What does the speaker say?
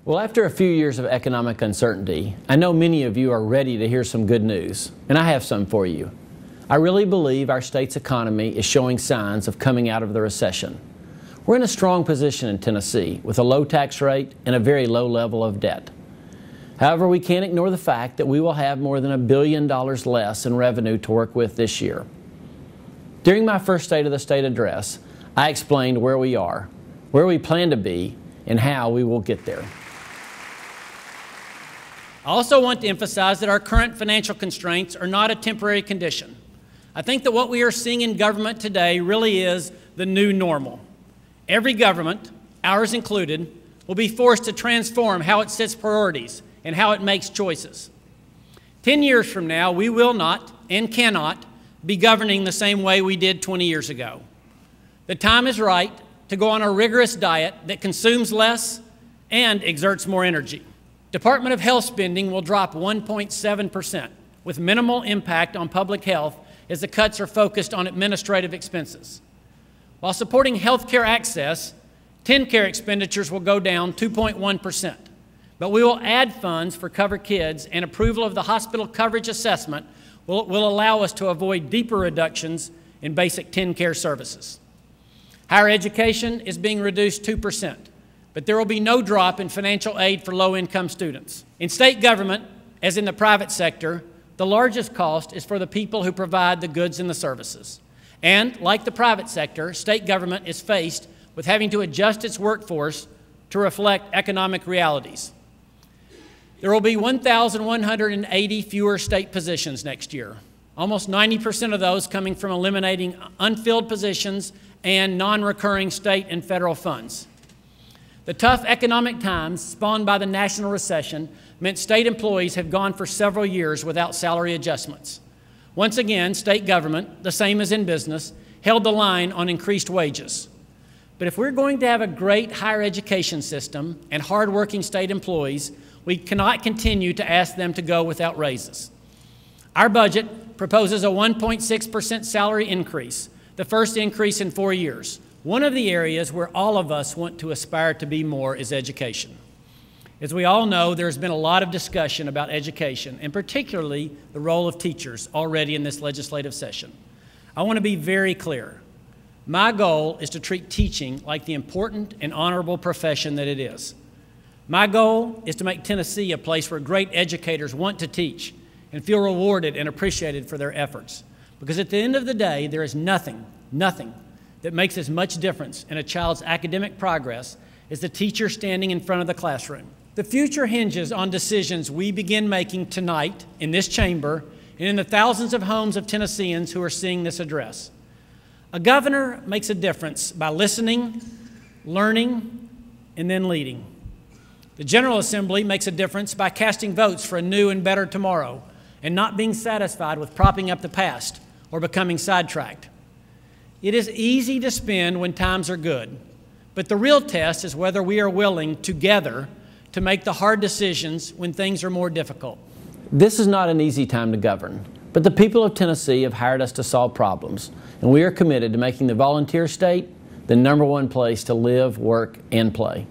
Well, after a few years of economic uncertainty, I know many of you are ready to hear some good news, and I have some for you. I really believe our state's economy is showing signs of coming out of the recession. We're in a strong position in Tennessee with a low tax rate and a very low level of debt. However, we can't ignore the fact that we will have more than $1 billion less in revenue to work with this year. During my first State of the State address, I explained where we are, where we plan to be, and how we will get there. I also want to emphasize that our current financial constraints are not a temporary condition. I think that what we are seeing in government today really is the new normal. Every government, ours included, will be forced to transform how it sets priorities and how it makes choices. 10 years from now, we will not and cannot be governing the same way we did 20 years ago. The time is right to go on a rigorous diet that consumes less and exerts more energy. Department of Health spending will drop 1.7%, with minimal impact on public health as the cuts are focused on administrative expenses. While supporting health care access, TennCare expenditures will go down 2.1%, but we will add funds for Cover Kids, and approval of the hospital coverage assessment will allow us to avoid deeper reductions in basic TennCare services. Higher education is being reduced 2%. But there will be no drop in financial aid for low-income students. In state government, as in the private sector, the largest cost is for the people who provide the goods and the services. And, like the private sector, state government is faced with having to adjust its workforce to reflect economic realities. There will be 1,180 fewer state positions next year, almost 90% of those coming from eliminating unfilled positions and non-recurring state and federal funds. The tough economic times spawned by the national recession meant state employees have gone for several years without salary adjustments. Once again, state government, the same as in business, held the line on increased wages. But if we're going to have a great higher education system and hardworking state employees, we cannot continue to ask them to go without raises. Our budget proposes a 1.6% salary increase, the first increase in 4 years. One of the areas where all of us want to aspire to be more is education. As we all know, there's been a lot of discussion about education, and particularly the role of teachers already in this legislative session. I want to be very clear. My goal is to treat teaching like the important and honorable profession that it is. My goal is to make Tennessee a place where great educators want to teach and feel rewarded and appreciated for their efforts. Because at the end of the day, there is nothing that makes as much difference in a child's academic progress as the teacher standing in front of the classroom. The future hinges on decisions we begin making tonight in this chamber and in the thousands of homes of Tennesseans who are seeing this address. A governor makes a difference by listening, learning, and then leading. The General Assembly makes a difference by casting votes for a new and better tomorrow and not being satisfied with propping up the past or becoming sidetracked. It is easy to spend when times are good, but the real test is whether we are willing together to make the hard decisions when things are more difficult. This is not an easy time to govern, but the people of Tennessee have hired us to solve problems, and we are committed to making the volunteer state the #1 place to live, work, and play.